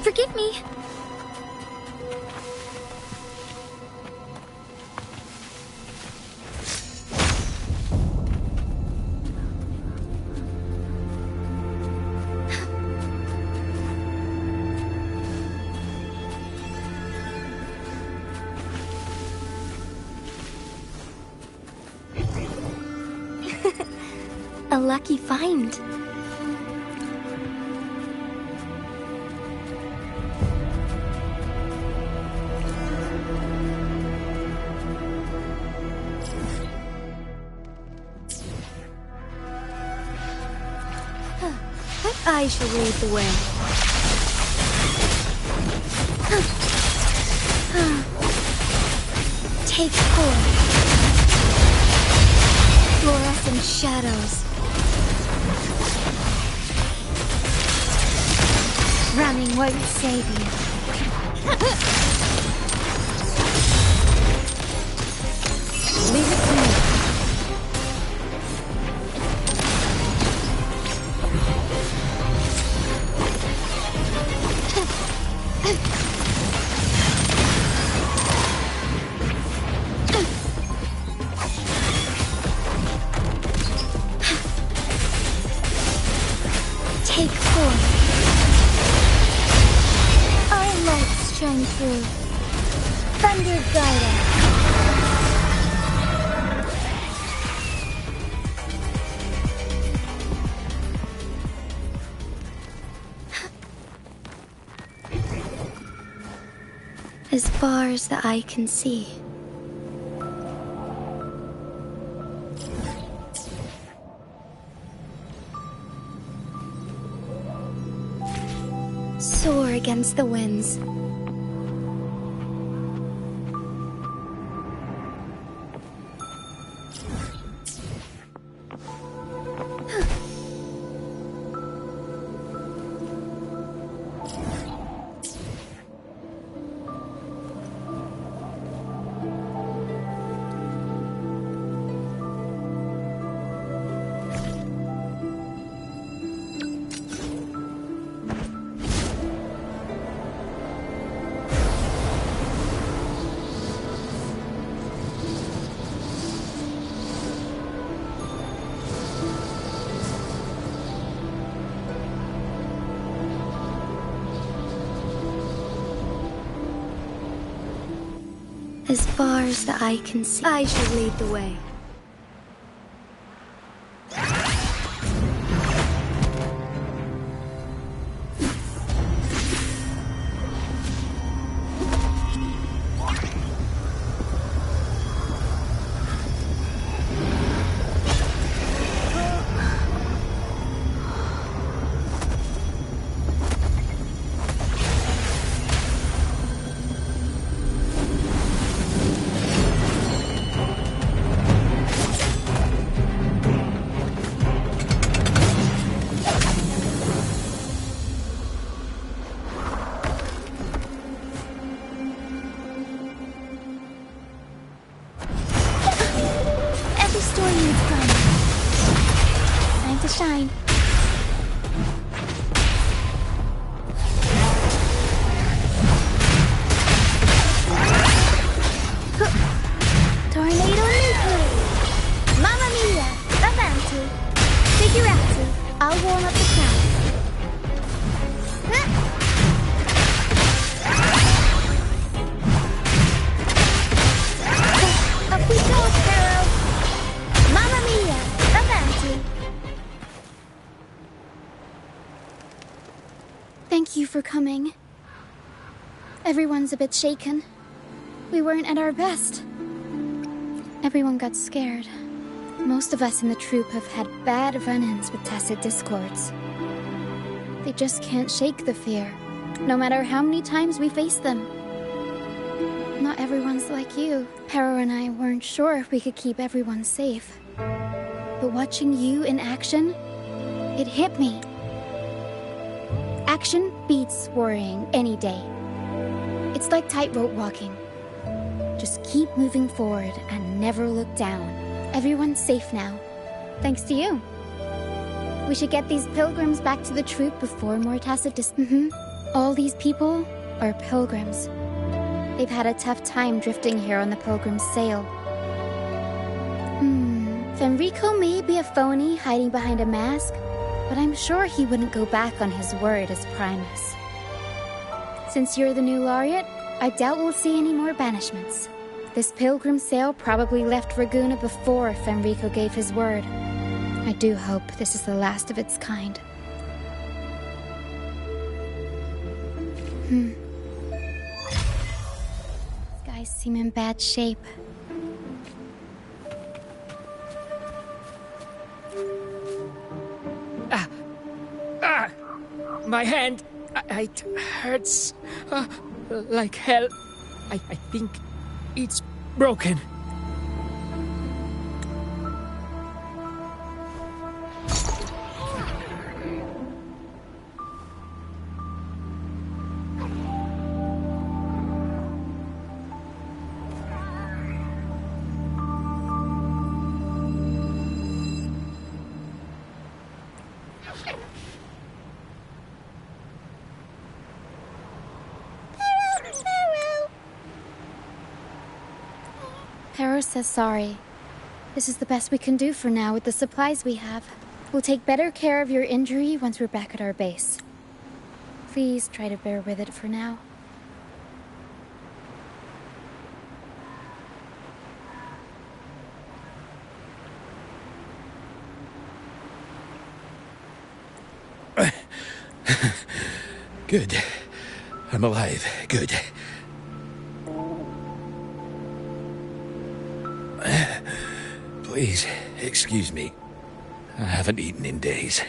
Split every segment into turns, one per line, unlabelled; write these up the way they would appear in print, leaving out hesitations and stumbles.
Forgive me. A lucky find. I shall lead the way. Take hold. Fluorescent shadows. Running won't save you. Leave it to me. Take form. Our lights shine through. Thunder guide us. As far as the eye can see. Soar against the winds. As far as the eye can see, I shall lead the way. Shine. Tornado nuclear. Mamma mia, avanti. Figurati, I'll warm up the crowd. Up we go, Sparrow. Mamma mia, avanti. Thank you for coming. Everyone's a bit shaken. We weren't at our best. Everyone got scared. Most of us in the troupe have had bad run-ins with tacit discords. They just can't shake the fear, no matter how many times we face them. Not everyone's like you. Pero and I weren't sure if we could keep everyone safe. But watching you in action, it hit me. Action beats worrying any day. It's like tightrope walking. Just keep moving forward and never look down. Everyone's safe now, thanks to you. We should get these pilgrims back to the troupe before more tacit All these people are pilgrims. They've had a tough time drifting here on the pilgrim's sail. Fenrico may be a phony hiding behind a mask, but I'm sure he wouldn't go back on his word as Primus. Since you're the new laureate, I doubt we'll see any more banishments. This pilgrim sail probably left Ragusa before Fenrico gave his word. I do hope this is the last of its kind. These guys seem in bad shape.
My hand, it hurts like hell. I think it's broken.
Pero says sorry. This is the best we can do for now with the supplies we have. We'll take better care of your injury once we're back at our base. Please try to bear with it for now.
Good. I'm alive. Good. Please, excuse me. I haven't eaten in days.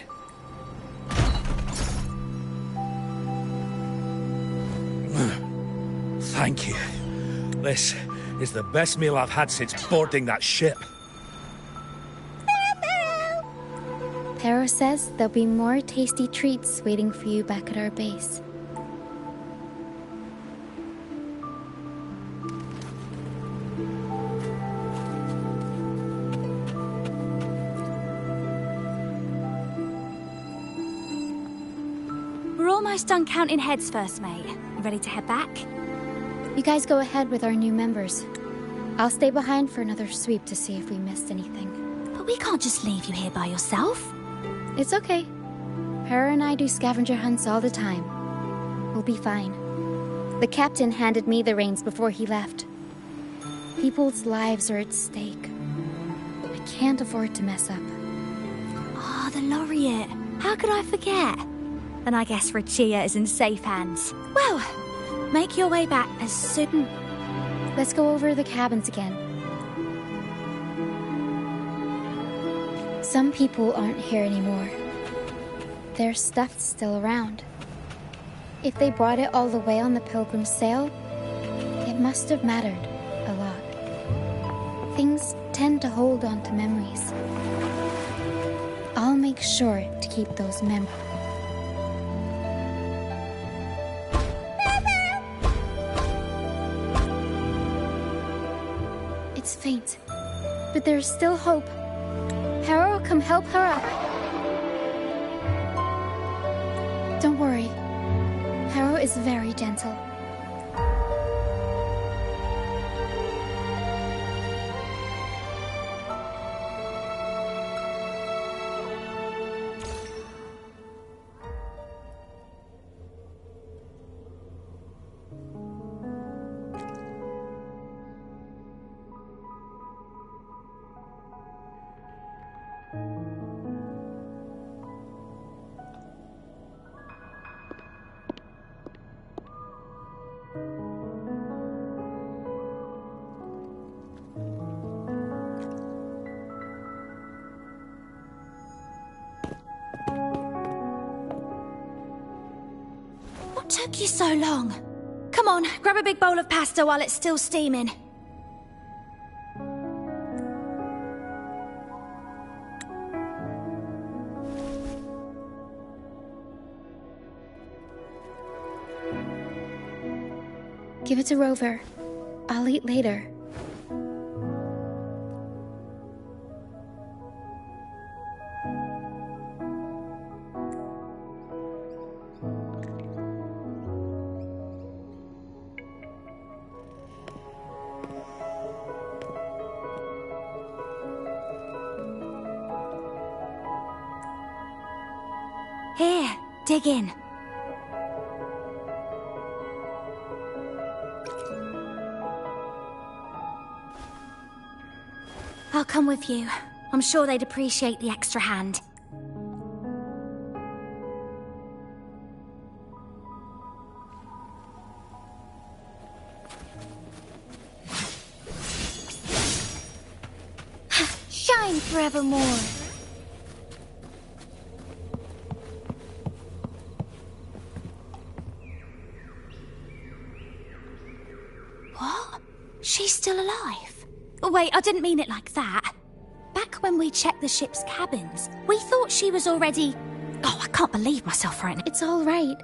Thank you. This is the best meal I've had since boarding that ship.
Pero says there'll be more tasty treats waiting for you back at our base.
We're almost done counting heads first, mate. You ready to head back?
You guys go ahead with our new members. I'll stay behind for another sweep to see if we missed anything.
But we can't just leave you here by yourself.
It's okay. Para and I do scavenger hunts all the time. We'll be fine. The captain handed me the reins before he left. People's lives are at stake. I can't afford to mess up.
Ah, the laureate. How could I forget? Then I guess Roccia is in safe hands. Well, make your way back as soon...
Let's go over the cabins again. Some people aren't here anymore. Their stuff's still around. If they brought it all the way on the pilgrim's sail, it must have mattered a lot. Things tend to hold on to memories. I'll make sure to keep those memories. It's faint, but there's still hope. Hera will come help her up. Don't worry. Hera is very gentle.
What took you so long? Come on, grab a big bowl of pasta while it's still steaming.
Give it to Rover. I'll eat later.
Here, dig in. I'll come with you. I'm sure they'd appreciate the extra hand.
Shine forevermore.
What? She's still alive? Wait, I didn't mean it like that. Back when we checked the ship's cabins, we thought she was already... Oh, I can't believe myself right now.
It's all right.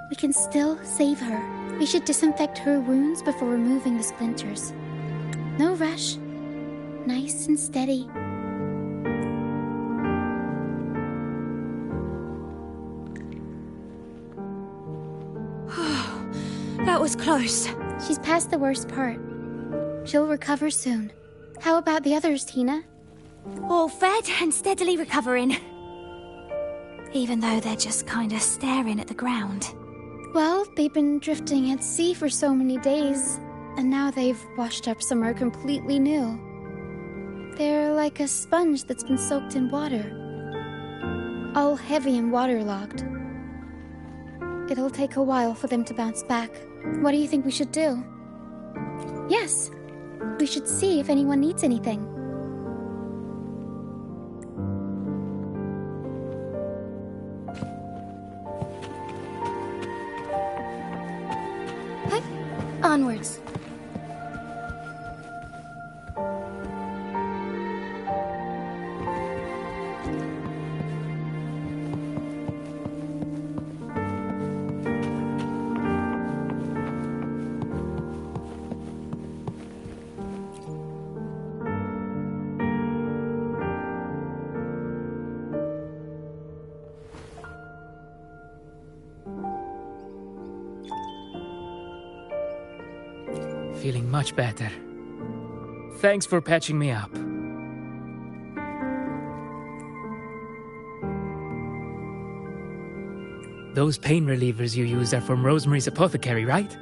We can still save her. We should disinfect her wounds before removing the splinters. No rush. Nice and steady.
That was close.
She's past the worst part. She'll recover soon. How about the others, Tina?
All fed and steadily recovering. Even though they're just kinda staring at the ground.
Well, they've been drifting at sea for so many days, and now they've washed up somewhere completely new. They're like a sponge that's been soaked in water. All heavy and waterlogged. It'll take a while for them to bounce back. What do you think we should do? Yes, we should see if anyone needs anything. Hi. Onwards.
Feeling much better. Thanks for patching me up. Those pain relievers you use are from Rosemary's apothecary, right?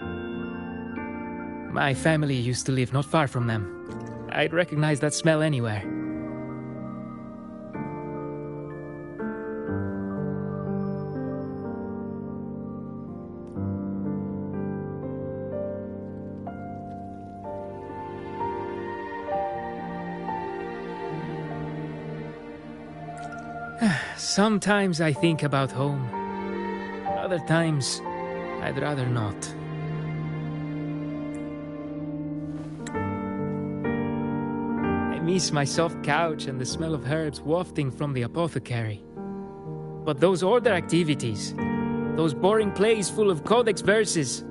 My family used to live not far from them. I'd recognize that smell anywhere. Sometimes I think about home. Other times, I'd rather not. I miss my soft couch and the smell of herbs wafting from the apothecary. But those order activities, those boring plays full of codex verses,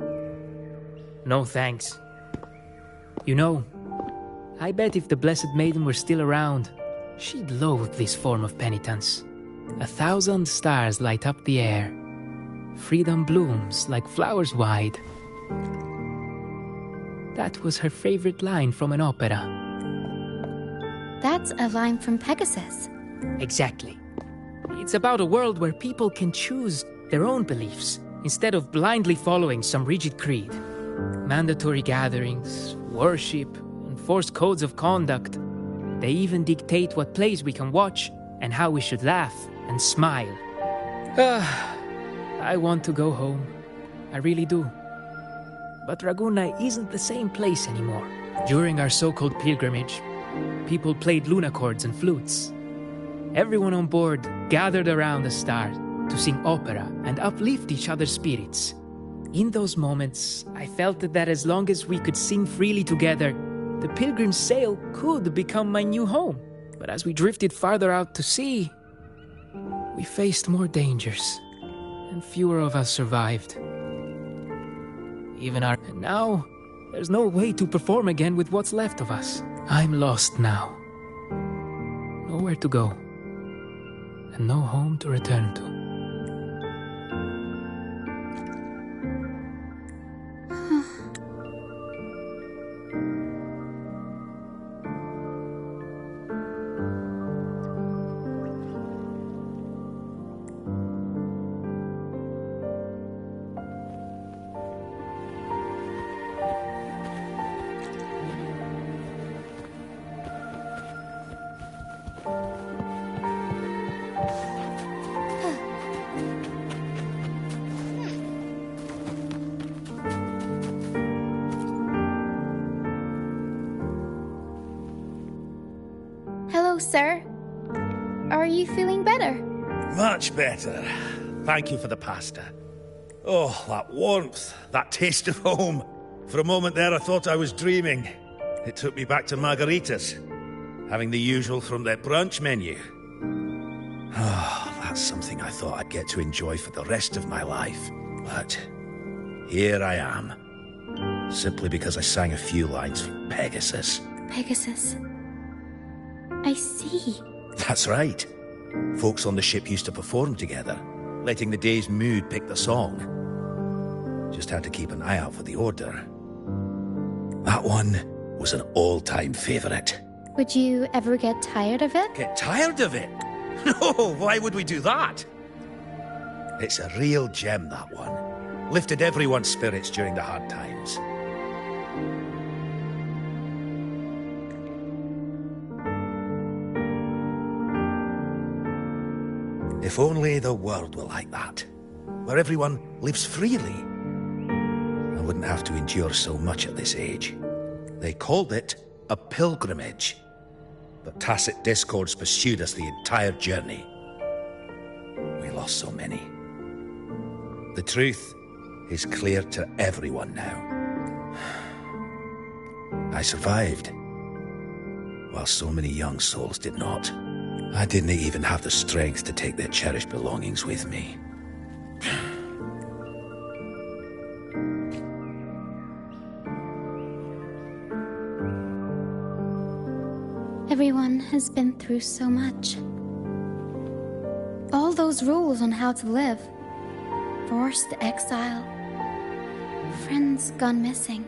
no thanks. You know, I bet if the Blessed Maiden were still around, she'd loathe this form of penitence. 1,000 stars light up the air. Freedom blooms like flowers wide. That was her favorite line from an opera.
That's a line from Pegasus.
Exactly. It's about a world where people can choose their own beliefs instead of blindly following some rigid creed. Mandatory gatherings, worship, enforced codes of conduct. They even dictate what plays we can watch and how we should laugh and smile. I want to go home. I really do. But Raguna isn't the same place anymore. During our so-called pilgrimage, people played lunacords and flutes. Everyone on board gathered around the star to sing opera and uplift each other's spirits. In those moments, I felt that as long as we could sing freely together, the pilgrim's sail could become my new home. But as we drifted farther out to sea, we faced more dangers, and fewer of us survived. And now, there's no way to perform again with what's left of us. I'm lost now. Nowhere to go, and no home to return to.
sir. Are you feeling better?
Much better. Thank you for the pasta. Oh, that warmth, that taste of home. For a moment there, I thought I was dreaming. It took me back to margaritas, having the usual from their brunch menu. Oh, that's something I thought I'd get to enjoy for the rest of my life. But here I am, simply because I sang a few lines from Pegasus.
Pegasus. I see.
That's right. Folks on the ship used to perform together, letting the day's mood pick the song. Just had to keep an eye out for the order. That one was an all-time favorite.
Would you ever get tired of it?
Get tired of it? No, why would we do that? It's a real gem, that one. Lifted everyone's spirits during the hard times. If only the world were like that, where everyone lives freely. I wouldn't have to endure so much at this age. They called it a pilgrimage, but tacit discords pursued us the entire journey. We lost so many. The truth is clear to everyone now. I survived, while so many young souls did not. I didn't even have the strength to take their cherished belongings with me.
Everyone has been through so much. All those rules on how to live. Forced exile. Friends gone missing.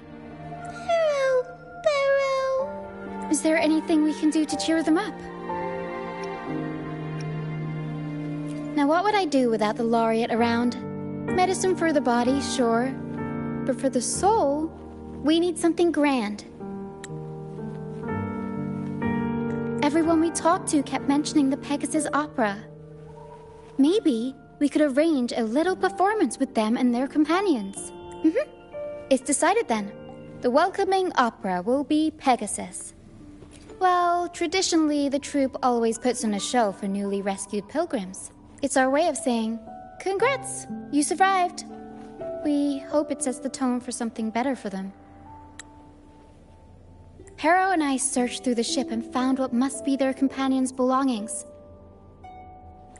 Barrow! Is there anything we can do to cheer them up? Now what would I do without the laureate around? Medicine for the body, sure. But for the soul, we need something grand. Everyone we talked to kept mentioning the Pegasus Opera. Maybe we could arrange a little performance with them and their companions. It's decided then. The welcoming opera will be Pegasus. Well, traditionally, the troupe always puts on a show for newly rescued pilgrims. It's our way of saying, congrats, you survived. We hope it sets the tone for something better for them. Harrow and I searched through the ship and found what must be their companions' belongings.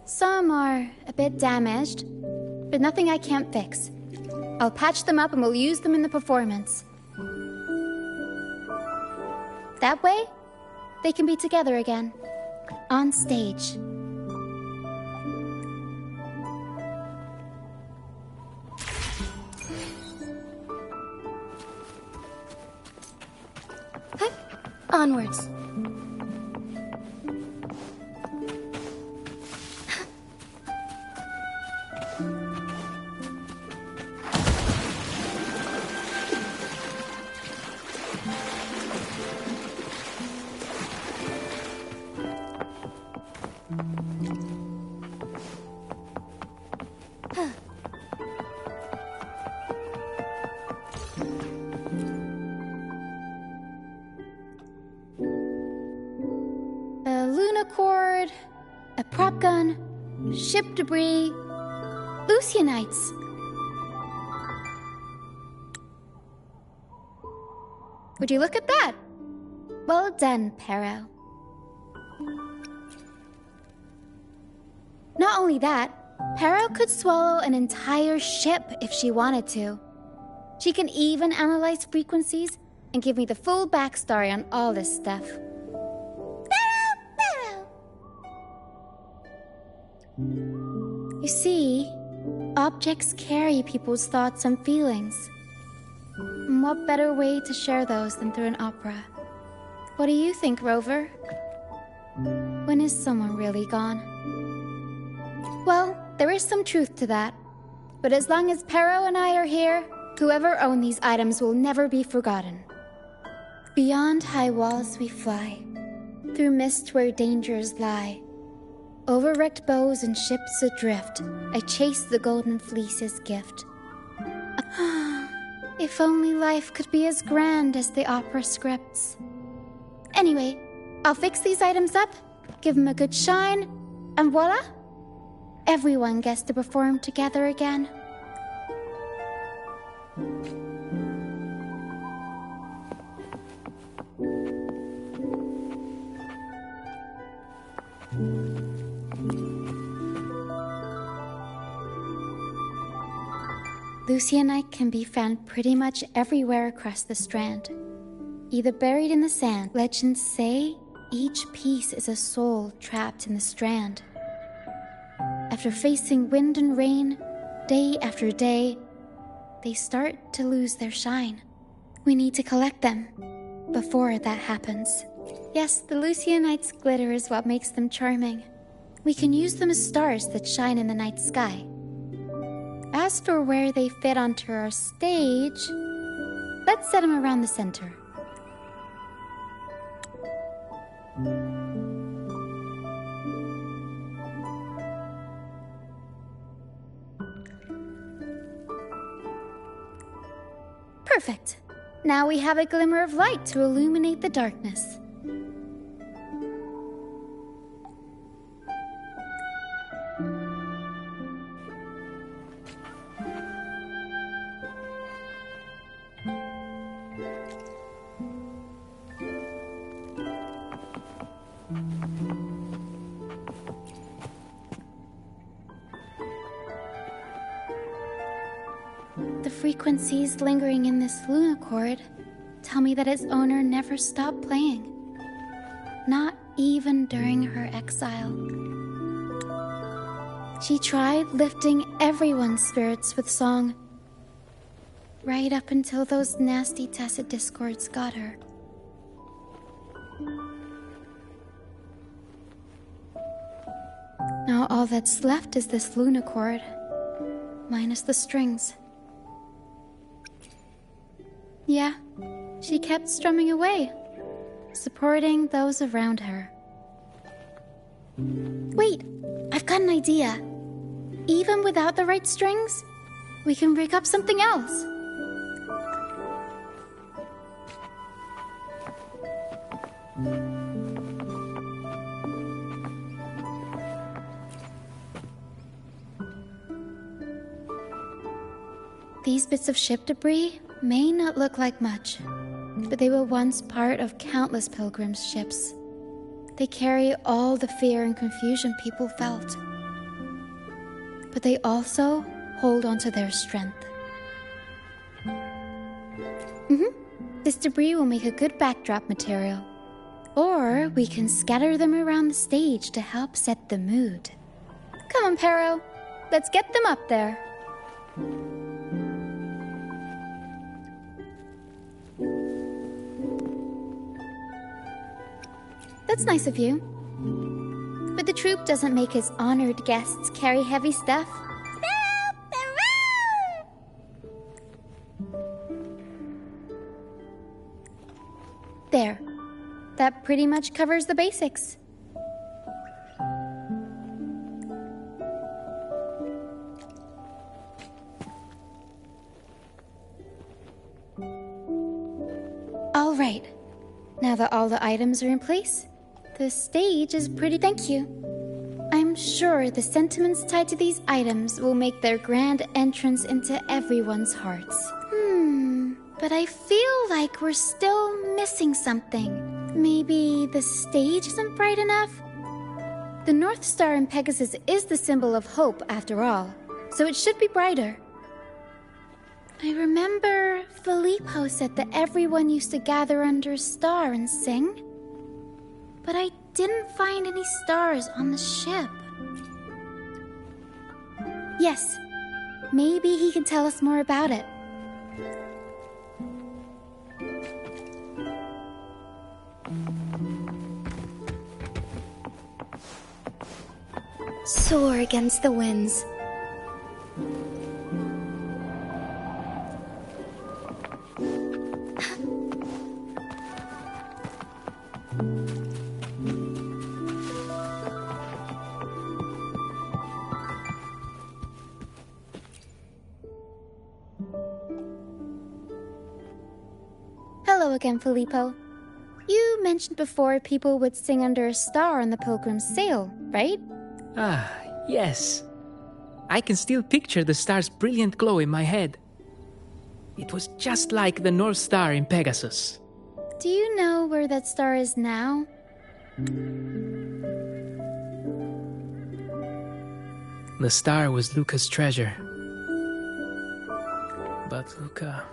Some are a bit damaged, but nothing I can't fix. I'll patch them up and we'll use them in the performance. That way, they can be together again, on stage. Onwards. Cord, a prop gun, ship debris, Lucianites. Would you look at that? Well done, Pero. Not only that, Pero could swallow an entire ship if she wanted to. She can even analyze frequencies and give me the full backstory on all this stuff. You see, objects carry people's thoughts and feelings. And what better way to share those than through an opera? What do you think, Rover? When is someone really gone? Well, there is some truth to that. But as long as Pero and I are here, whoever owned these items will never be forgotten. Beyond high walls we fly, through mist where dangers lie. Over wrecked bows and ships adrift, I chase the golden fleece's gift. If only life could be as grand as the opera scripts. Anyway, I'll fix these items up, give him a good shine, and voila! Everyone gets to perform together again. Lucianite can be found pretty much everywhere across the Strand. Either buried in the sand, legends say each piece is a soul trapped in the Strand. After facing wind and rain, day after day, they start to lose their shine. We need to collect them before that happens. Yes, the Lucianite's glitter is what makes them charming. We can use them as stars that shine in the night sky. As for where they fit onto our stage, let's set them around the center. Perfect. Now we have a glimmer of light to illuminate the darkness. The frequencies lingering in this lunacord tell me that its owner never stopped playing. Not even during her exile. She tried lifting everyone's spirits with song, right up until those nasty tacit discords got her. Now all that's left is this lunacord, minus the strings. Yeah, she kept strumming away, supporting those around her. Wait, I've got an idea. Even without the right strings, we can rig up something else. These bits of ship debris may not look like much, but they were once part of countless pilgrims' ships. They carry all the fear and confusion people felt. But they also hold onto their strength. This debris will make a good backdrop material. Or we can scatter them around the stage to help set the mood. Come on, Pero. Let's get them up there. That's nice of you. But the troupe doesn't make its honored guests carry heavy stuff. There. That pretty much covers the basics. All right. Now that all the items are in place, the stage is pretty. Thank you. I'm sure the sentiments tied to these items will make their grand entrance into everyone's hearts. But I feel like we're still missing something. Maybe the stage isn't bright enough? The North Star in Pegasus is the symbol of hope, after all, so it should be brighter. I remember Filippo said that everyone used to gather under a star and sing. But I didn't find any stars on the ship. Yes, maybe he can tell us more about it. Soar against the winds. Hello again, Filippo. You mentioned before people would sing under a star on the pilgrim's sail, right?
Ah, yes. I can still picture the star's brilliant glow in my head. It was just like the North Star in Pegasus.
Do you know where that star is now?
The star was Luca's treasure. But Luca...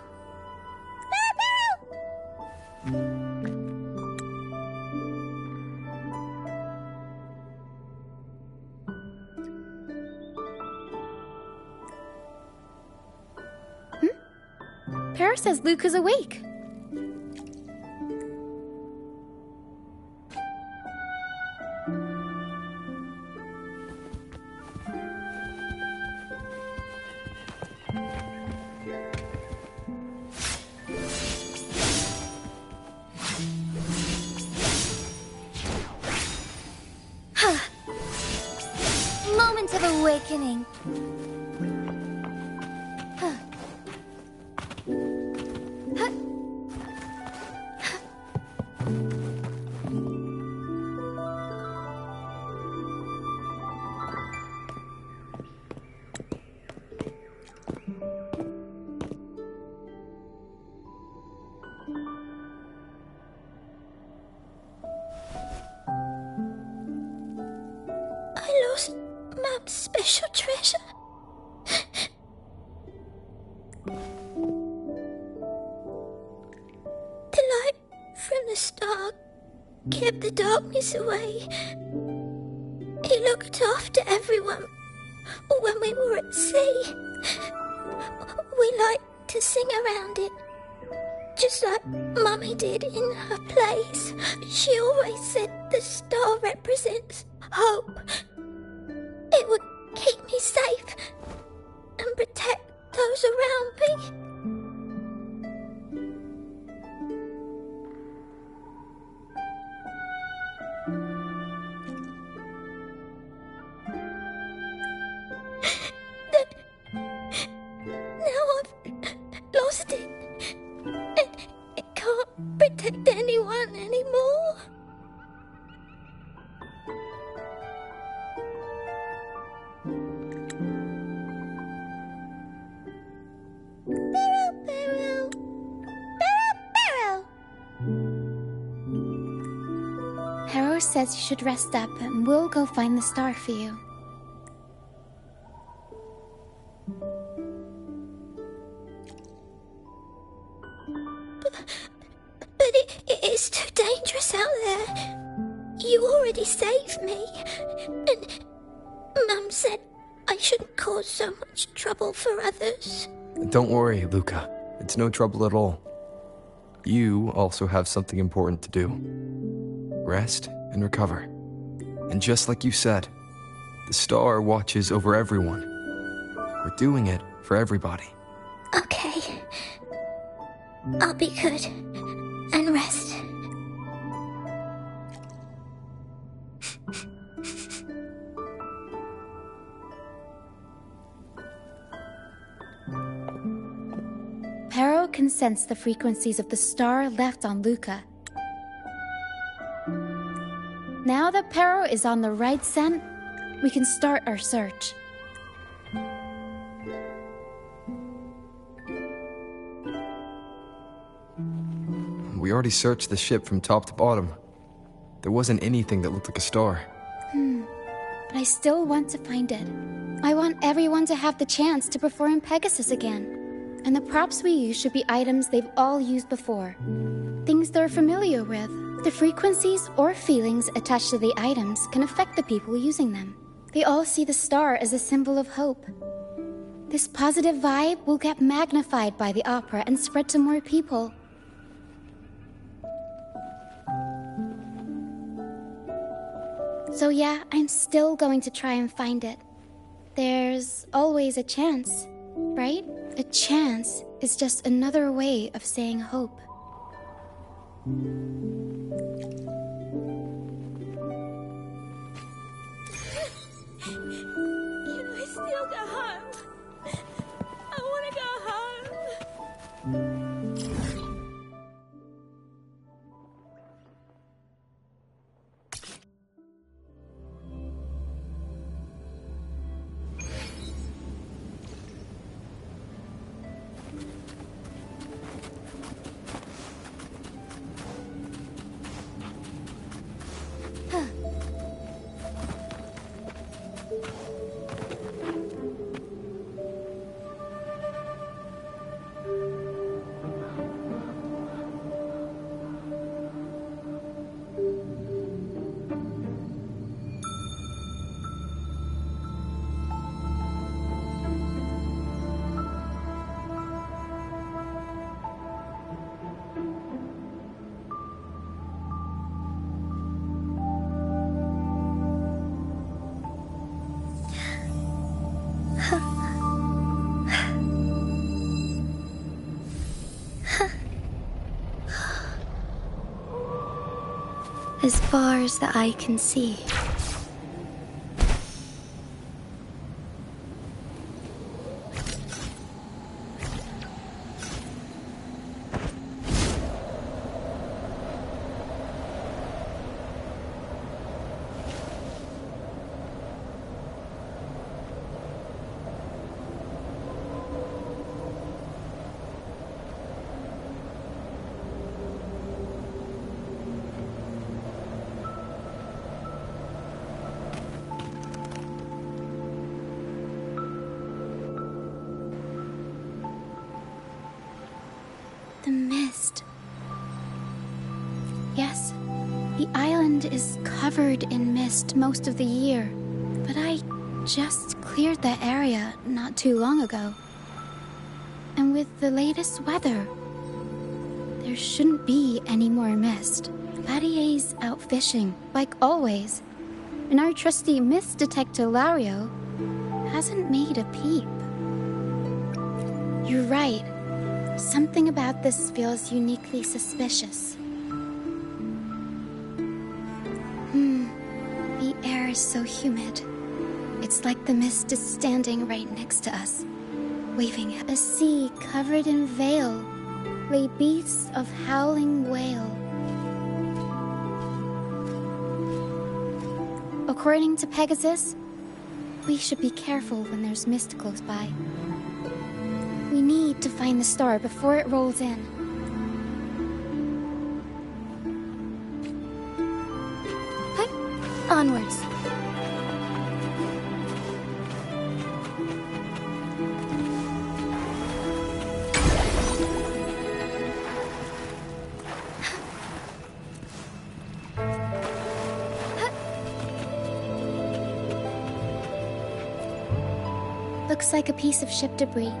Para says Luke is awake.
Moment of awakening. I lost Mum's special treasure. The light from the star kept the darkness away. He looked after everyone when we were at sea. We liked to sing around it, just like Mummy did in her plays. She always said the star represents hope. It would keep me safe and protect those around me. Now I've lost it, and it can't protect anyone anymore. Barrow, Barrow.
Harrow says you should rest up and we'll go find the star for you.
But it is too dangerous out there. You already saved me. And Mum said I shouldn't cause so much trouble for others.
Don't worry, Luca. It's no trouble at all. You also have something important to do. Rest and recover. And just like you said, the star watches over everyone. We're doing it for everybody.
Okay. I'll be good and rest.
Pero can sense the frequencies of the star left on Luca. Now that Pero is on the right scent, we can start our search.
We already searched the ship from top to bottom. There wasn't anything that looked like a star.
But I still want to find it. I want everyone to have the chance to perform Pegasus again. And the props we use should be items they've all used before. Things they're familiar with. The frequencies or feelings attached to the items can affect the people using them. They all see the star as a symbol of hope. This positive vibe will get magnified by the opera and spread to more people. So yeah, I'm still going to try and find it. There's always a chance, right? A chance is just another way of saying hope.
Can I still go home? I want to go home.
as far as the eye can see. The mist. Yes, the island is covered in mist most of the year, but I just cleared that area not too long ago. And with the latest weather, there shouldn't be any more mist. Battier's out fishing, like always, and our trusty mist detector Lario hasn't made a peep. You're right. Something about this feels uniquely suspicious. The air is so humid. It's like the mist is standing right next to us, waving. A sea covered in veil lay beasts of howling wail. According to Pegasus, we should be careful when there's mist close by. We need to find the star before it rolls in. Huh? Onwards. Looks like a piece of ship debris.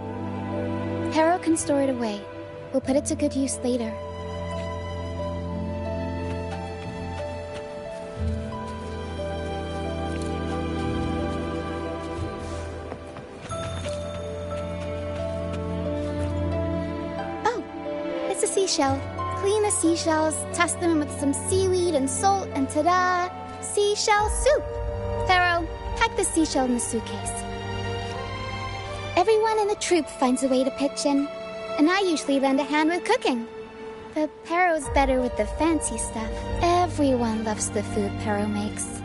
Harrow can store it away. We'll put it to good use later. Oh, it's a seashell. Clean the seashells, toss them in with some seaweed and salt, and ta-da! Seashell soup! Harrow, pack the seashell in the suitcase. Everyone in the troupe finds a way to pitch in, and I usually lend a hand with cooking. But Perro's better with the fancy stuff. Everyone loves the food Perro makes.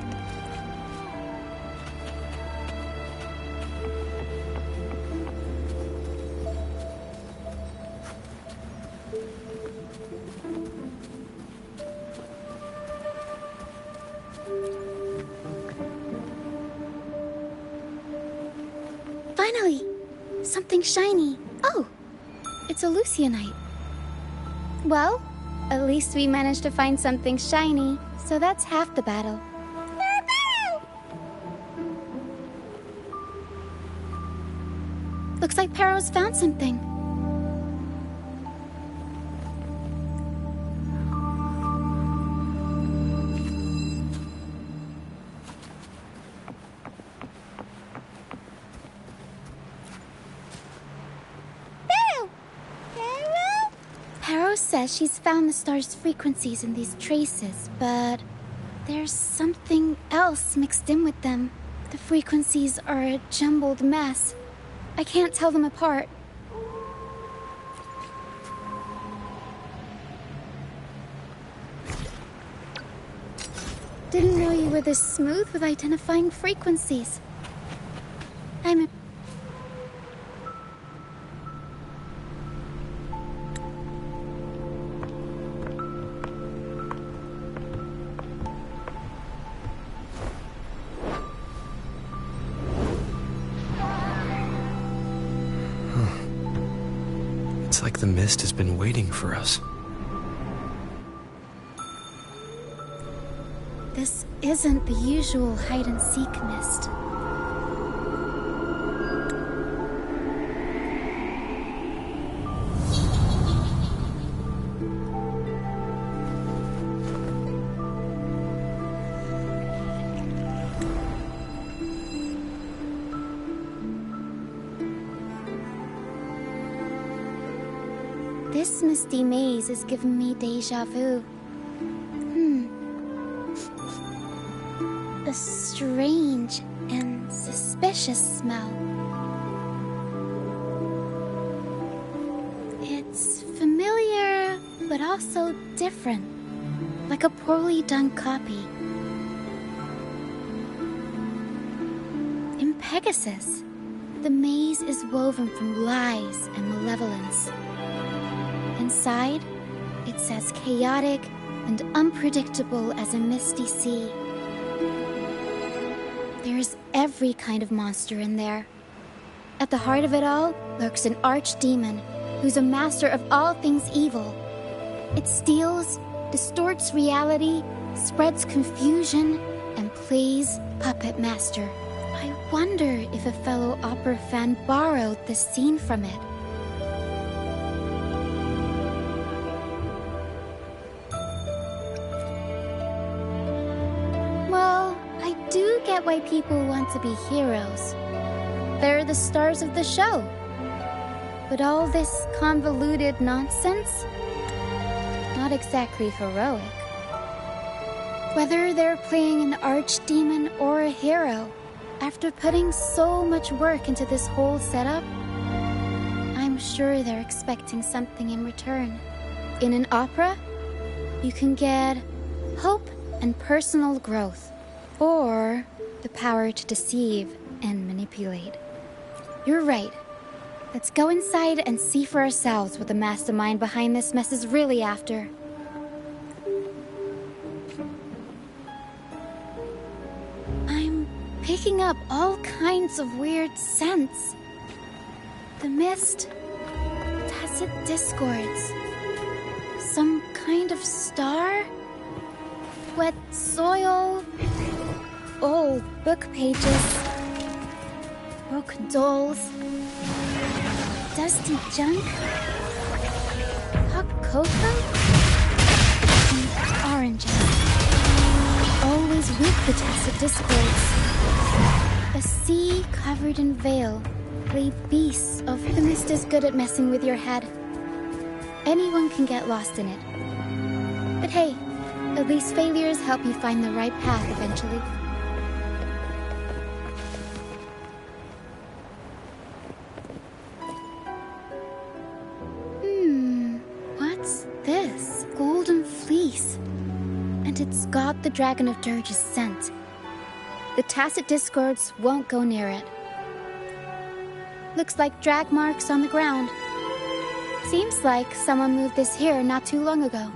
Finally! Something shiny. Oh, it's a Lucianite. Well, at least we managed to find something shiny, so that's half the battle. Looks like Perro's found something. Perro says she's found the star's frequencies in these traces, but there's something else mixed in with them. The frequencies are a jumbled mess. I can't tell them apart. Didn't know you were this smooth with identifying frequencies.
It's like the mist has been waiting for us.
This isn't the usual hide-and-seek mist. This misty maze is giving me déjà vu. a strange and suspicious smell. It's familiar, but also different, like a poorly done copy. In Pegasus, the maze is woven from lies and malevolence. Inside, it's as chaotic and unpredictable as a misty sea. There's every kind of monster in there. At the heart of it all lurks an archdemon who's a master of all things evil. It steals, distorts reality, spreads confusion, and plays puppet master. I wonder if a fellow opera fan borrowed this scene from it. Well, I do get why people want to be heroes. They're the stars of the show. But all this convoluted nonsense? Not exactly heroic. Whether they're playing an archdemon or a hero, after putting so much work into this whole setup, I'm sure they're expecting something in return. In an opera, you can get hope and personal growth, or the power to deceive and manipulate. You're right. Let's go inside and see for ourselves what the mastermind behind this mess is really after. I'm picking up all kinds of weird scents. The mist, tacit discords, some kind of star, wet soil, old book pages, broken dolls, dusty junk, hot cocoa, and oranges. Always with the tacit discords. A sea covered in veil lay beasts of the mist is good at messing with your head. Anyone can get lost in it. But hey, at least failures help you find the right path eventually. What's this? Golden fleece. And it's got the Dragon of Dirge's scent. The tacit discords won't go near it. Looks like drag marks on the ground. Seems like someone moved this here not too long ago.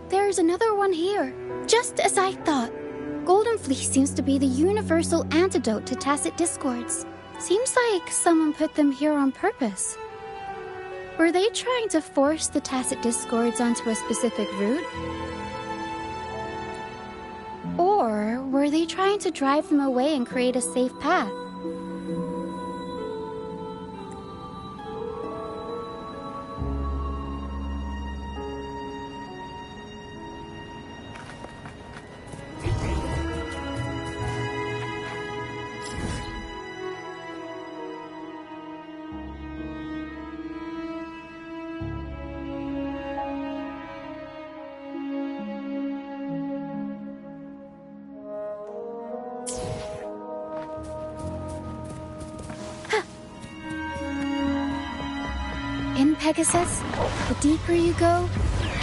There's another one here. Just as I thought. Golden Fleece seems to be the universal antidote to tacit discords. Seems like someone put them here on purpose. Were they trying to force the tacit discords onto a specific route? Or were they trying to drive them away and create a safe path? In Pegasus, the deeper you go,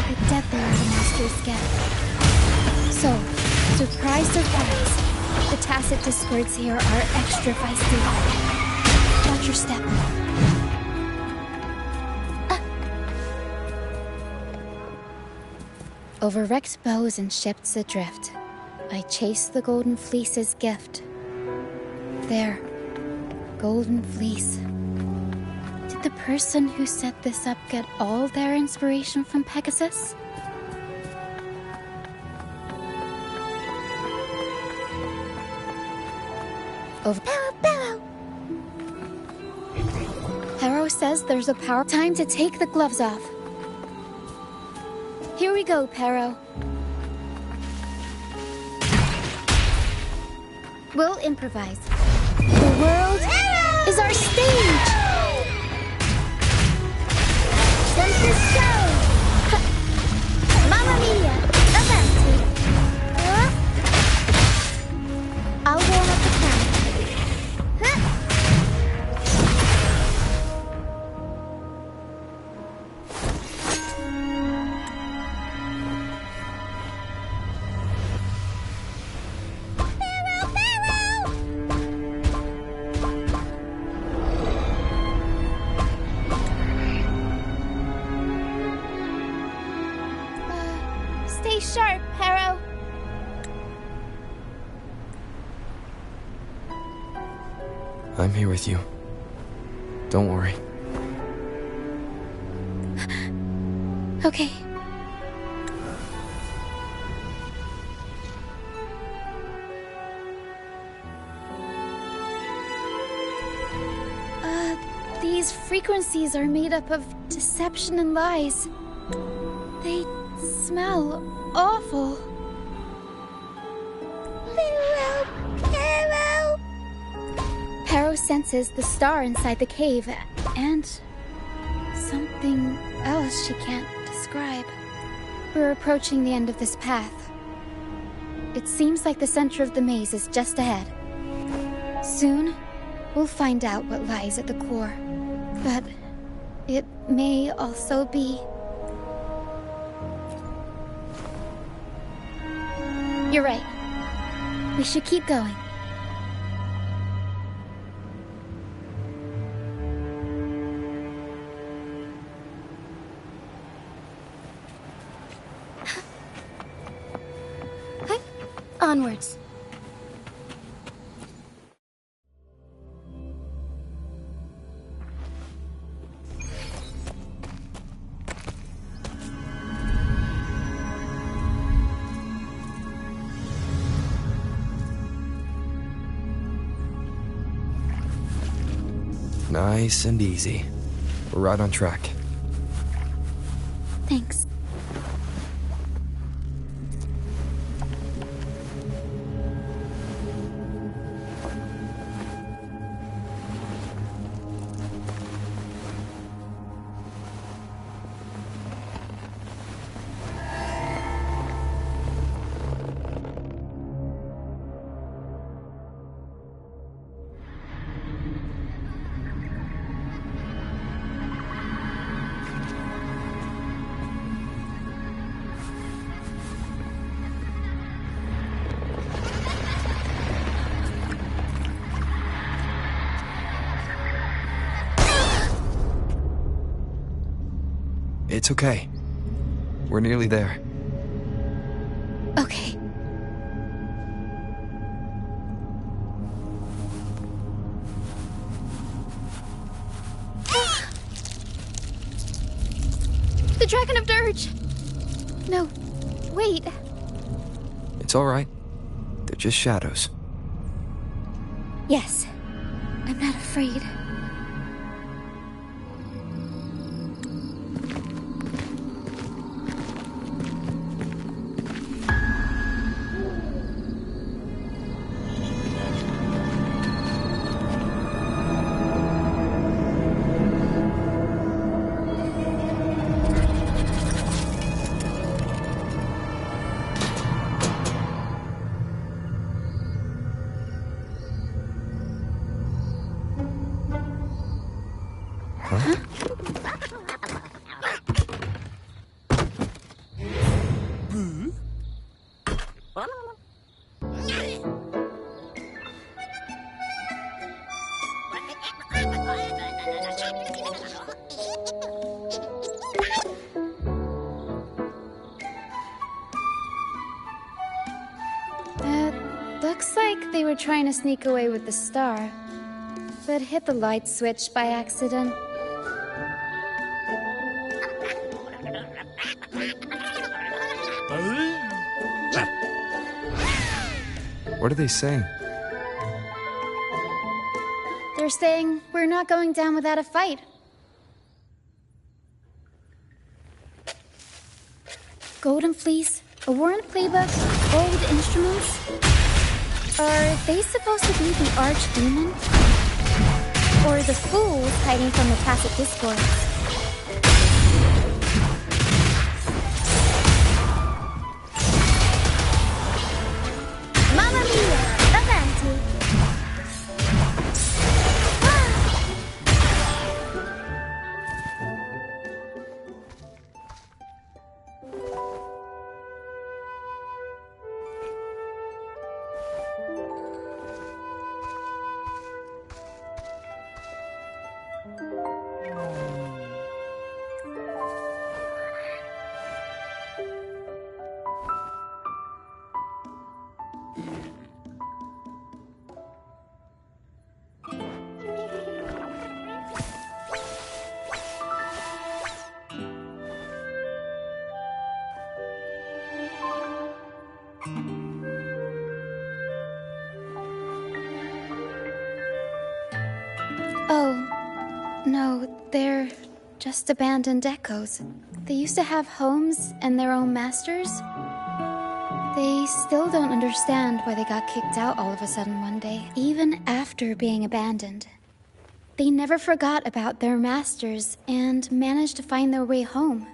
the deadlier the monsters get. So, Surprise, surprise. The tacit discords here are extra feisty. Watch your step. Over wrecked bows and ships adrift, I chase the golden fleece's gift. There, golden fleece. Did the person who set this up get all their inspiration from Pegasus? Over Barrow! Harrow says there's a power. Time to take the gloves off. Here we go, Perro. We'll improvise. The world is our stage! Senses show! Mamma mia! Avanti! I'll warm up the camera. Stay sharp, Harrow.
I'm here with you. Don't worry.
Okay. These frequencies are made up of deception and lies. They smell awful. Harrow senses the star inside the cave, and something else she can't describe. We're approaching the end of this path. It seems like the center of the maze is just ahead. Soon, we'll find out what lies at the core. But it may also be... You're right. We should keep going. Onwards.
Nice and easy. We're right on track.
Thanks.
It's okay. We're nearly there.
Okay. The Dragon of Dirge! No, wait.
It's all right. They're just shadows.
Yes, I'm not afraid. trying to sneak away with the star, but hit the light switch by accident.
What are they saying?
They're saying we're not going down without a fight. Golden Fleece, a worn playbook, old instruments. Are they supposed to be the archdemon? Or the fools hiding from the tacit discord? Mamma mia, avanti! Oh, no, they're just abandoned echoes. They used to have homes and their own masters. They still don't understand why they got kicked out all of a sudden one day, even after being abandoned. They never forgot about their masters and managed to find their way home.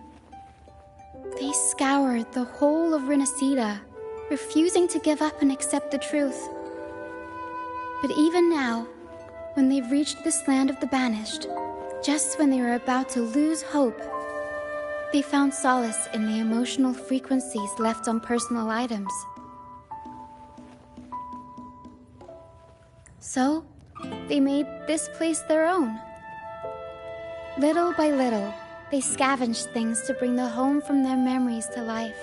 They scoured the whole of Renacida, refusing to give up and accept the truth. But even now, when they've reached this land of the banished, just when they were about to lose hope, they found solace in the emotional frequencies left on personal items. So, they made this place their own. Little by little, they scavenged things to bring the home from their memories to life.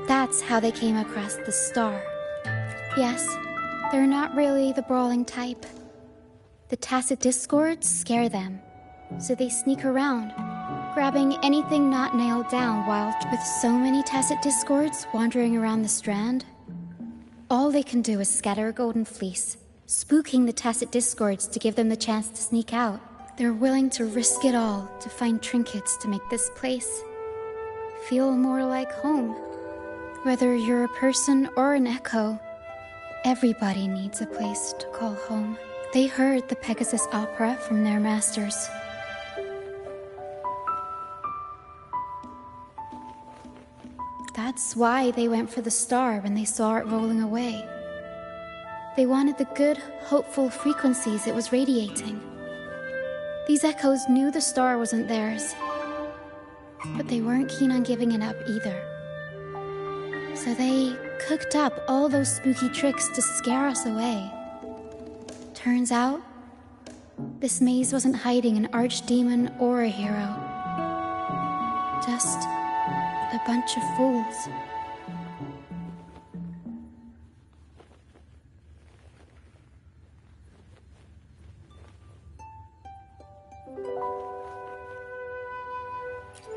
That's how they came across the star. Yes, they're not really the brawling type. The tacit discords scare them, so they sneak around, grabbing anything not nailed down, while with so many tacit discords wandering around the strand, all they can do is scatter a golden fleece, spooking the tacit discords to give them the chance to sneak out. They're willing to risk it all to find trinkets to make this place feel more like home. Whether you're a person or an echo, everybody needs a place to call home. They heard the Pegasus opera from their masters. That's why they went for the star when they saw it rolling away. They wanted the good, hopeful frequencies it was radiating. These echoes knew the star wasn't theirs, but they weren't keen on giving it up either. So they cooked up all those spooky tricks to scare us away. Turns out, this maze wasn't hiding an archdemon or a hero. Just a bunch of fools.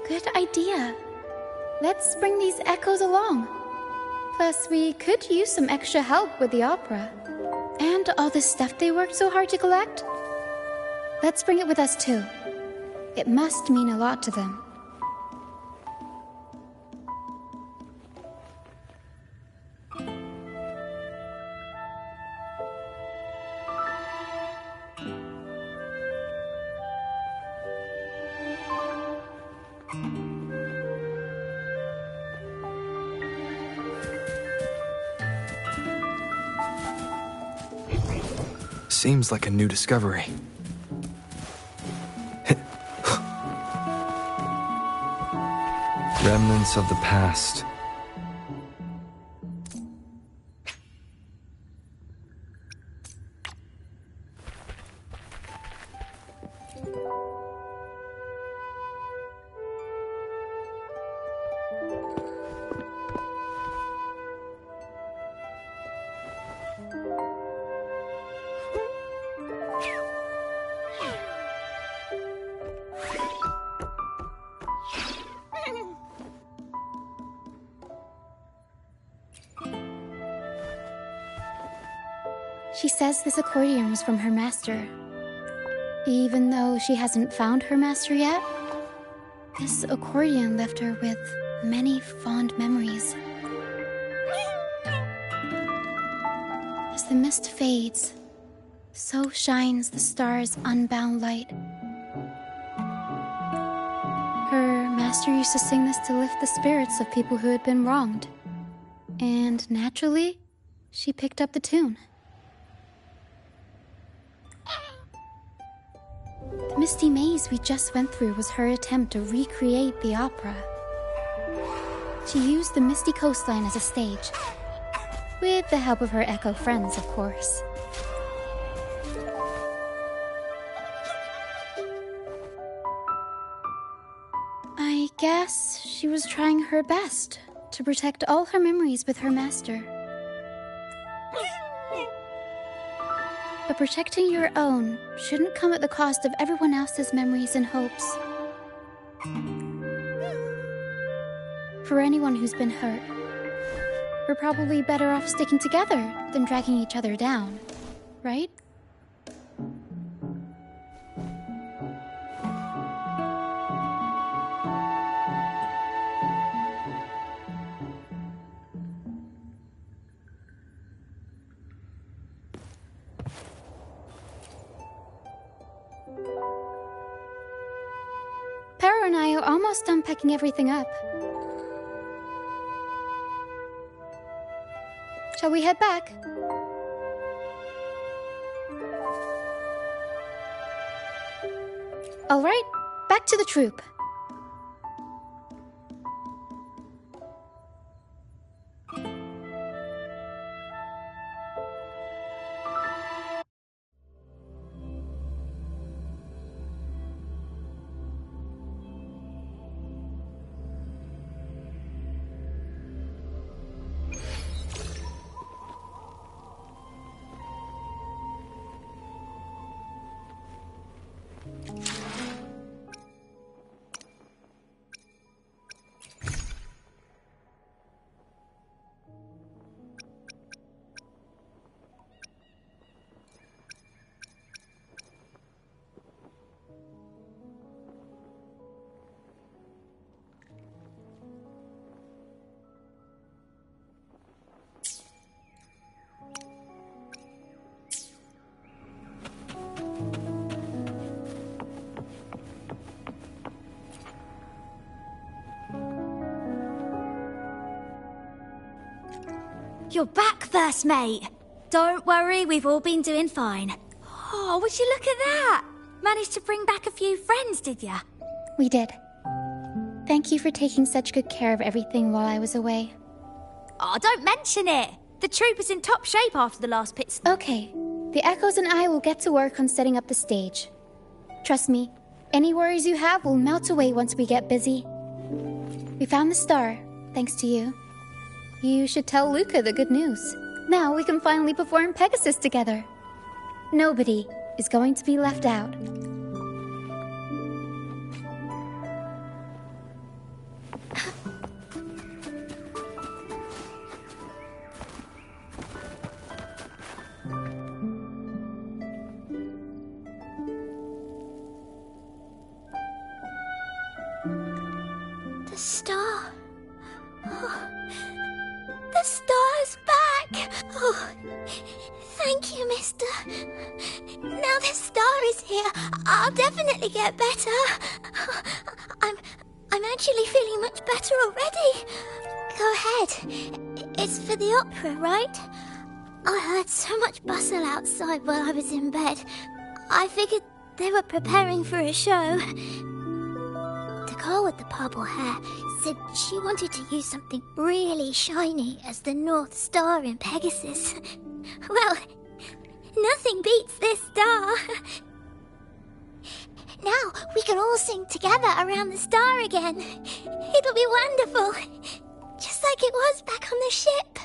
Good idea. Let's bring these echoes along. Plus, we could use some extra help with the opera. And all the stuff they worked so hard to collect. Let's bring it with us too. It must mean a lot to them.
Seems like a new discovery. Remnants of the past.
She says this accordion was from her master. Even though she hasn't found her master yet, this accordion left her with many fond memories. As the mist fades, so shines the star's unbound light. Her master used to sing this to lift the spirits of people who had been wronged. And naturally, she picked up the tune. The misty maze we just went through was her attempt to recreate the opera. She used the misty coastline as a stage, with the help of her echo friends, of course. I guess she was trying her best to protect all her memories with her master. But protecting your own shouldn't come at the cost of everyone else's memories and hopes. For anyone who's been hurt, we're probably better off sticking together than dragging each other down, right? Pero and I are almost done packing everything up. Shall we head back? All right, back to the troop.
You're back, first mate. Don't worry, we've all been doing fine. Oh, would you look at that? Managed to bring back a few friends, did ya?
We did. Thank you for taking such good care of everything while I was away.
Oh, don't mention it. The troop is in top shape after the last pit stop.
Okay, the Echoes and I will get to work on setting up the stage. Trust me, any worries you have will melt away once we get busy. We found the star, thanks to you. You should tell Luca the good news. Now we can finally perform Pegasus together. Nobody is going to be left out.
The star. Oh, the star's back. Oh, thank you, mister. Now the star is here, I'll definitely get better. I'm actually feeling much better already. Go ahead. It's for the opera, right? I heard so much bustle outside while I was in bed. I figured they were preparing for a show. The girl with the purple hair said she wanted to use something really shiny as the North Star in Pegasus. Well, nothing beats this star. Now we can all sing together around the star again. It'll be wonderful. Just like it was back on the ship.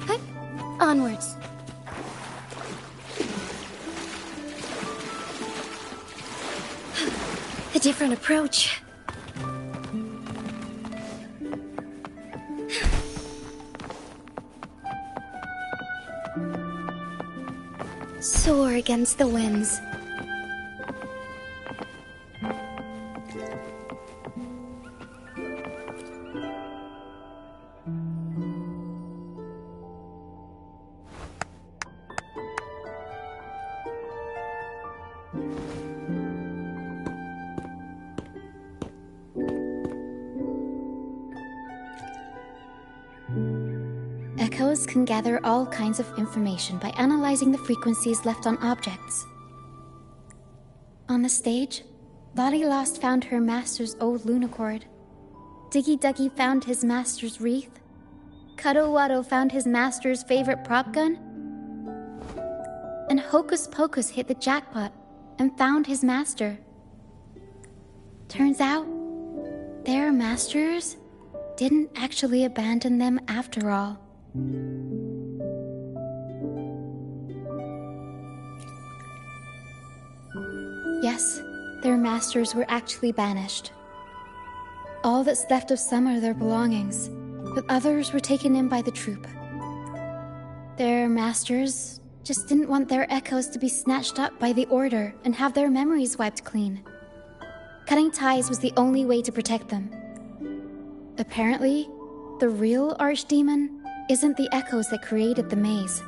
Hi. Onwards.
A different approach.
Soar against the winds. Echoes can gather all kinds of information by analyzing the frequencies left on objects. On the stage, Lottie Lost found her master's old lunacord. Diggy Duggy found his master's wreath. Cuddle Waddle found his master's favorite prop gun. And Hocus Pocus hit the jackpot and found his master. Turns out, their masters didn't actually abandon them after all. Yes, their masters were actually banished. All that's left of some are their belongings, but others were taken in by the troop. Their masters just didn't want their echoes to be snatched up by the Order and have their memories wiped clean. Cutting ties was the only way to protect them. Apparently, the real Archdemon isn't the echoes that created the maze.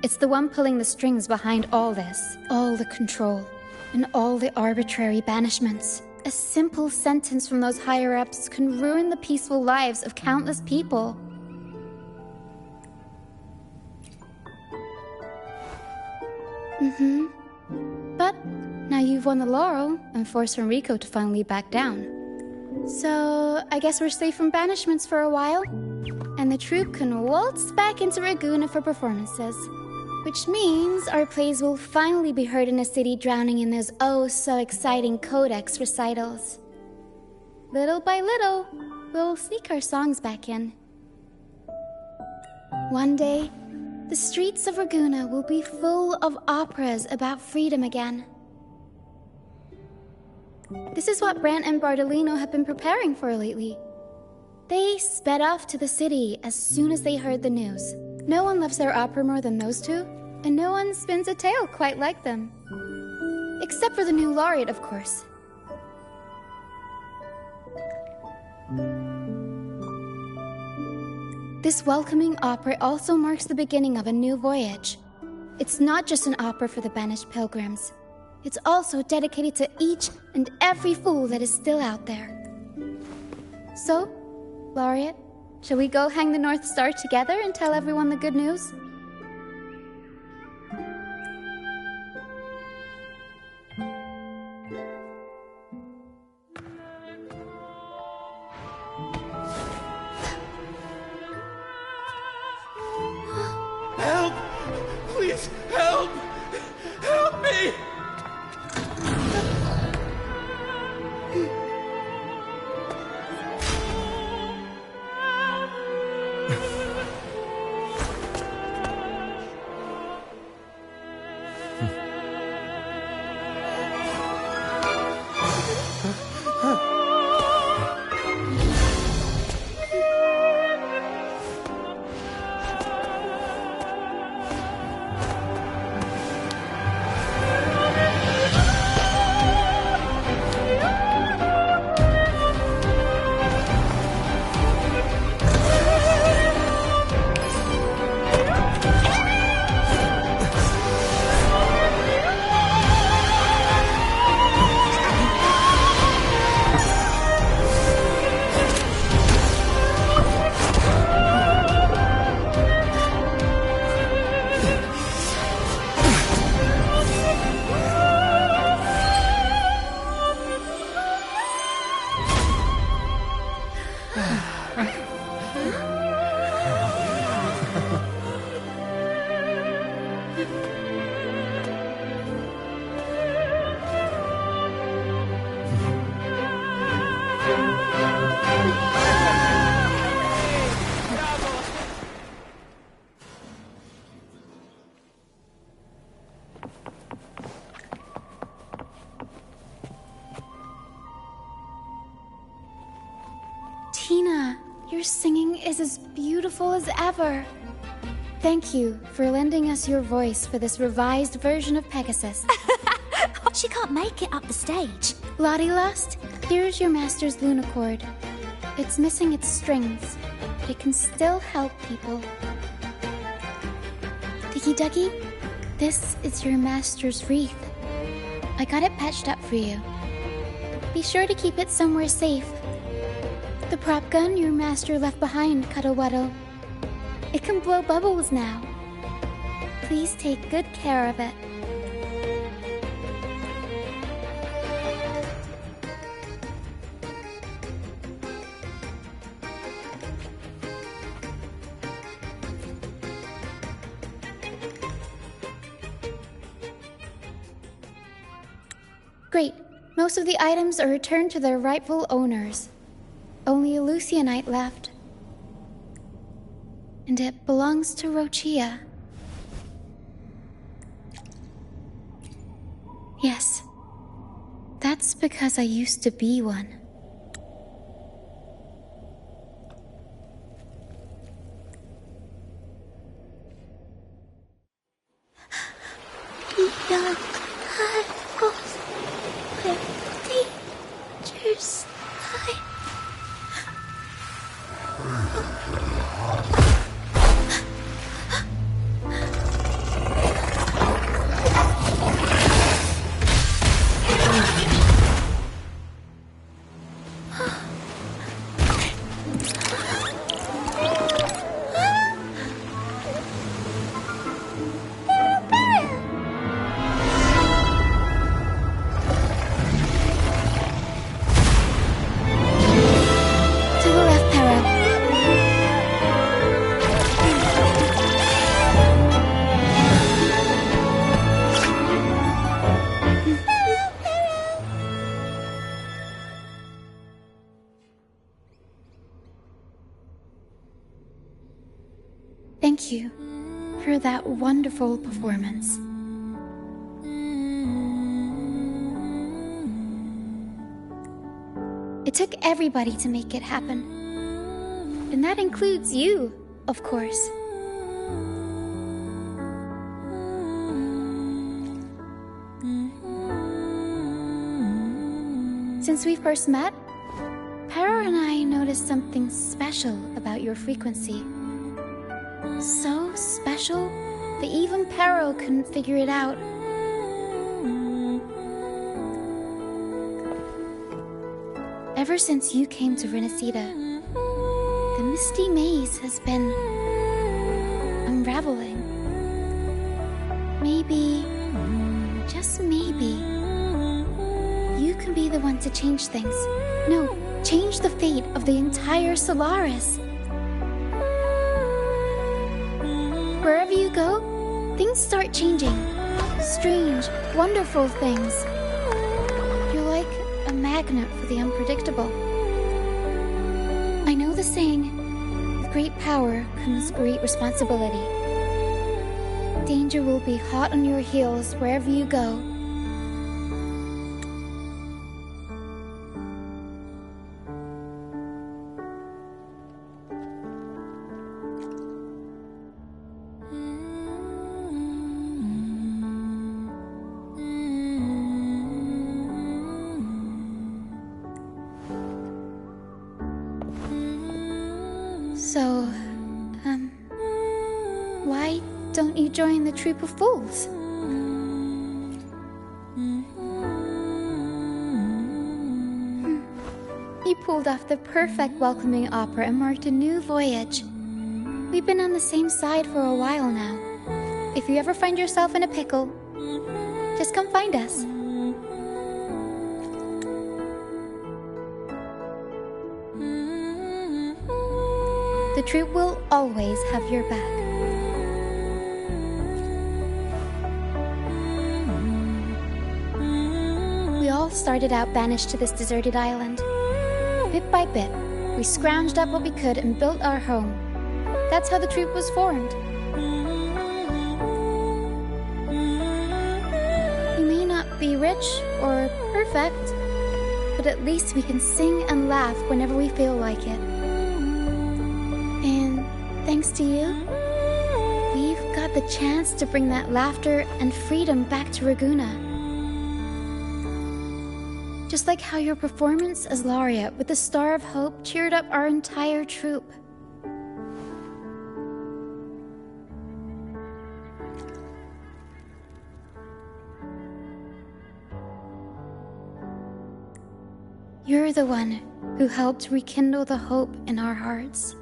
It's the one pulling the strings behind all this, all the control, and all the arbitrary banishments. A simple sentence from those higher-ups can ruin the peaceful lives of countless people. But now you've won the laurel and forced Enrico to finally back down. So I guess we're safe from banishments for a while, and the troupe can waltz back into Ragusa for performances. Which means our plays will finally be heard in a city drowning in those oh-so-exciting codex recitals. Little by little, we'll sneak our songs back in. One day, the streets of Ragusa will be full of operas about freedom again. This is what Brant and Bardolino have been preparing for lately. They sped off to the city as soon as they heard the news. No one loves their opera more than those two, and no one spins a tale quite like them. Except for the new laureate, of course. This welcoming opera also marks the beginning of a new voyage. It's not just an opera for the banished pilgrims. It's also dedicated to each and every fool that is still out there. So, Laureate, shall we go hang the North Star together and tell everyone the good news?
Help! Please, help! Help me!
Your singing is as beautiful as ever. Thank you for lending us your voice for this revised version of Pegasus.
She can't make it up the stage.
Lottie Lost, here's your master's Lunacord. It's missing its strings, but it can still help people. Diggy Duggy, this is your master's wreath. I got it patched up for you. Be sure to keep it somewhere safe. The prop gun your master left behind, Cuddle Wuddle. It can blow bubbles now. Please take good care of it. Great. Most of the items are returned to their rightful owners. Only a Lucianite left. And it belongs to Roccia. Yes. That's because I used to be one.
Young idols with teachers high. Thank you for that wonderful performance. It took everybody to make it happen. And that includes you, of course. Since we first met, Para and I noticed something special about your frequency. So special that even Pero couldn't figure it out. Ever since you came to Renacida, the misty maze has been unraveling. Maybe, just maybe, you can be the one to change things. No, change the fate of the entire Solaris. Wherever you go, things start changing. Strange, wonderful things. You're like a magnet for the unpredictable. I know the saying, with great power comes great responsibility. Danger will be hot on your heels wherever you go. So, why don't you join the Troop of Fools? You pulled off the perfect welcoming opera and marked a new voyage. We've been on the same side for a while now. If you ever find yourself in a pickle, just come find us. The troop will always have your back. We all started out banished to this deserted island. Bit by bit, we scrounged up what we could and built our home. That's how the troop was formed. We may not be rich or perfect, but at least we can sing and laugh whenever we feel like it. thanks to you, we've got the chance to bring that laughter and freedom back to Raguna. Just like how your performance as Laureate with the Star of Hope cheered up our entire troupe. You're the one who helped rekindle the hope in our hearts.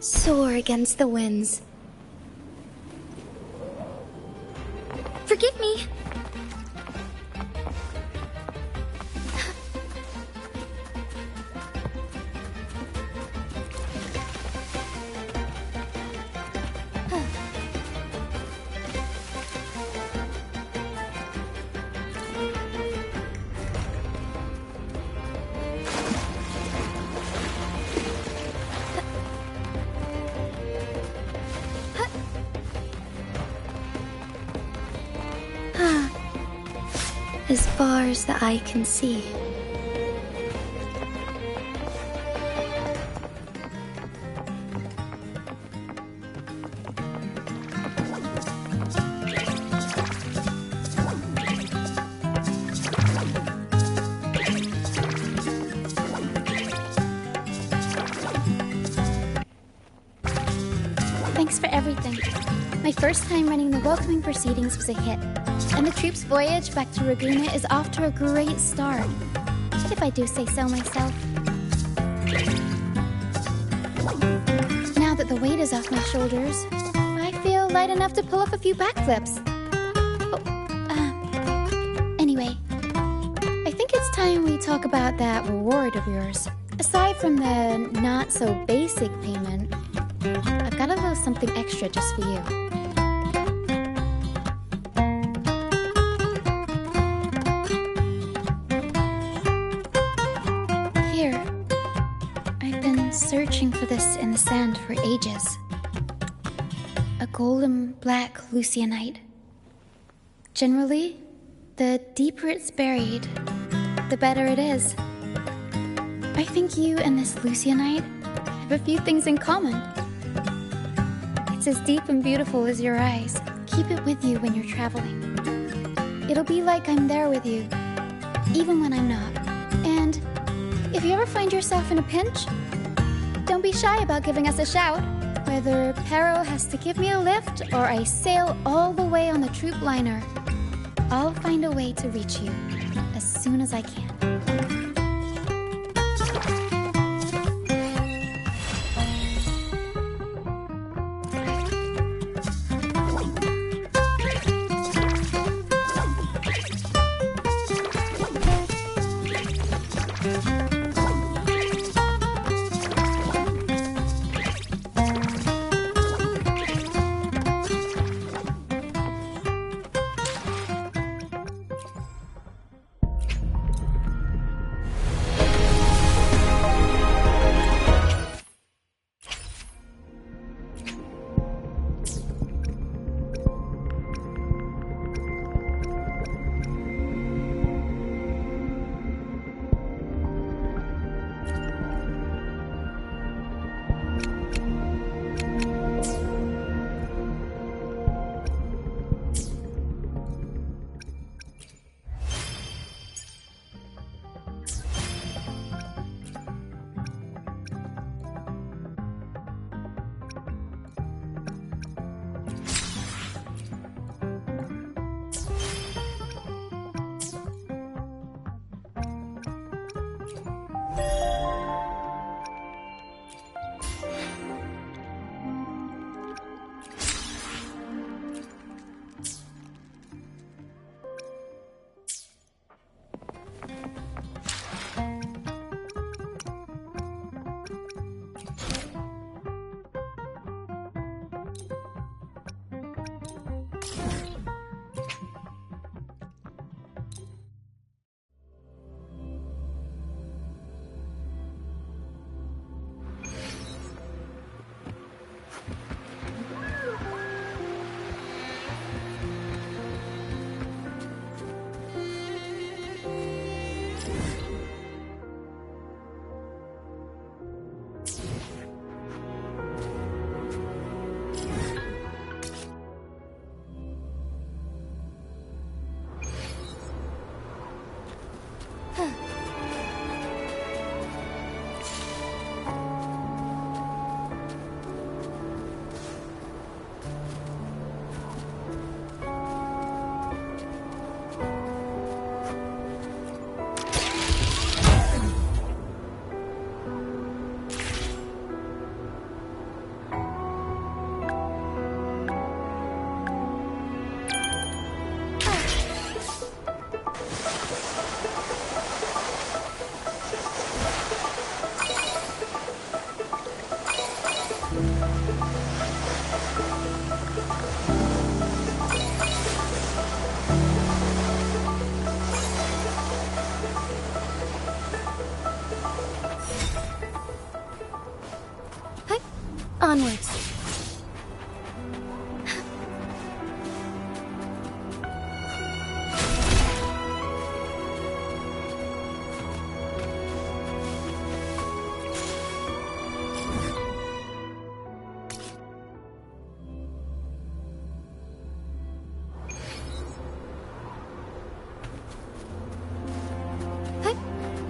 Soar against the winds. Forgive me. As far as the eye can see.
Thanks for everything. My first time running the welcoming proceedings was a hit, and the troupe's voyage back to Raguna is off to a great start, if I do say so myself. Now that the weight is off my shoulders, I feel light enough to pull off a few backflips. Anyway, I think it's time we talk about that reward of yours. Aside from the not-so-basic payment, I've got a little something extra just for you. Searching for this in the sand for ages. A golden black Lucianite. Generally, the deeper it's buried, the better it is. I think you and this Lucianite have a few things in common. It's as deep and beautiful as your eyes. Keep it with you when you're traveling. It'll be like I'm there with you, even when I'm not. And if you ever find yourself in a pinch, don't be shy about giving us a shout. Whether Pero has to give me a lift or I sail all the way on the troop liner, I'll find a way to reach you as soon as I can.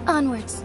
Onwards.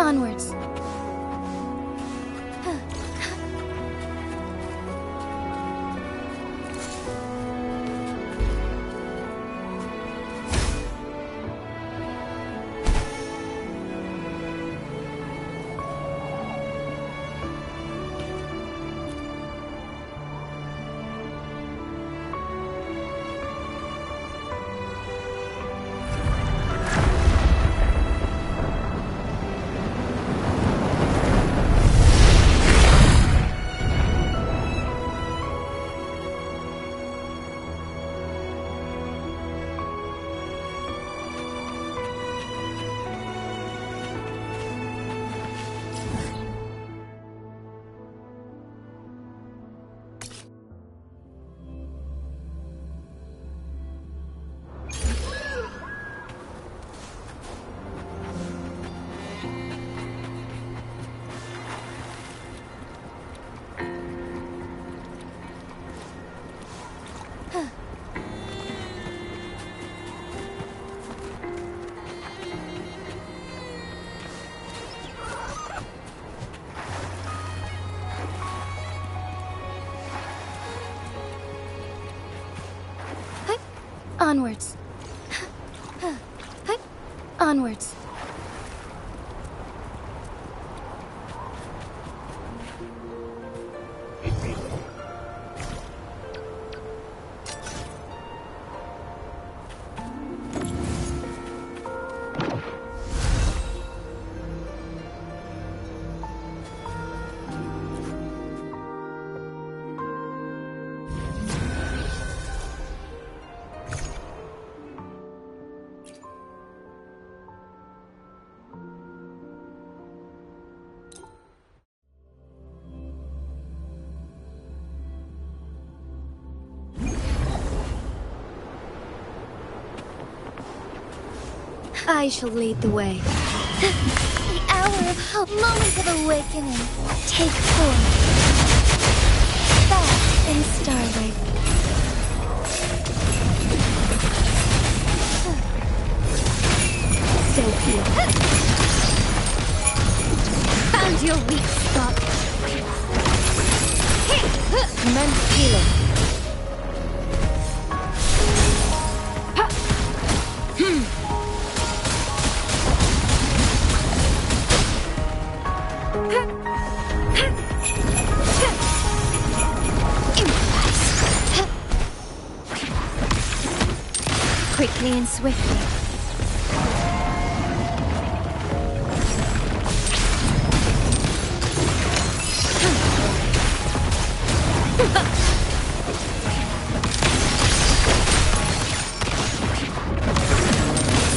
Onwards. Onwards. Onwards. I shall lead the way.
The hour of hope, moment of awakening.
Take form. Fast in starlight. Sophia.
Found your weak spot.
Commence healing.
Quickly and swiftly.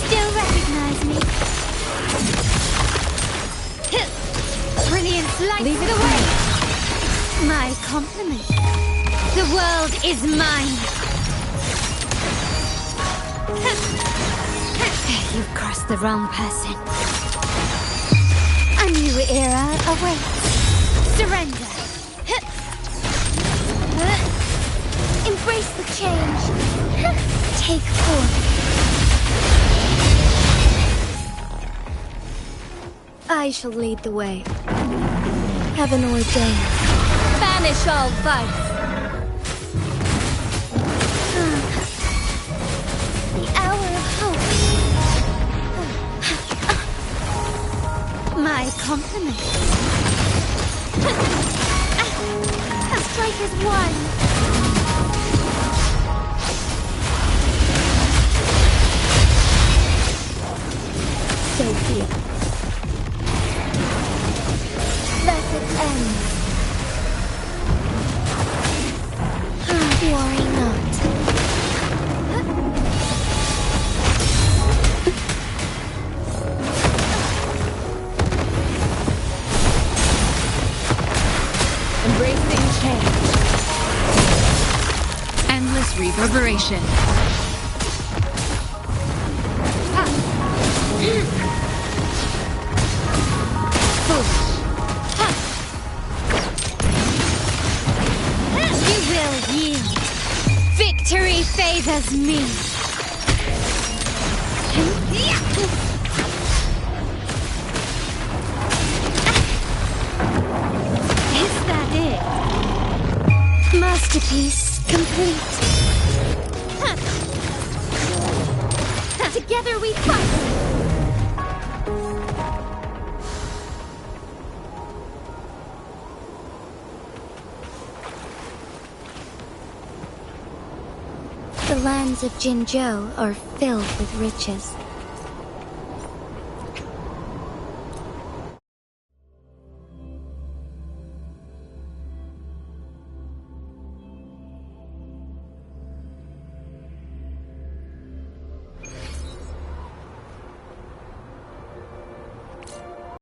Still recognize me?
Brilliant light
Leave it
the way. My compliment. The world is mine. You've crossed the wrong person. A new era awaits. Surrender.
Embrace the change.
Take form. I shall lead the way. Heaven ordained.
Banish all vice.
The hour of hope.
My compliment.
A striker's one.
Sophia. Blessed end. Worry not.
Embracing change. Endless reverberation. You will yield. Victory favors me. Is that it?
Masterpiece complete.
Together we fight.
The lands of Jinzhou are filled with riches.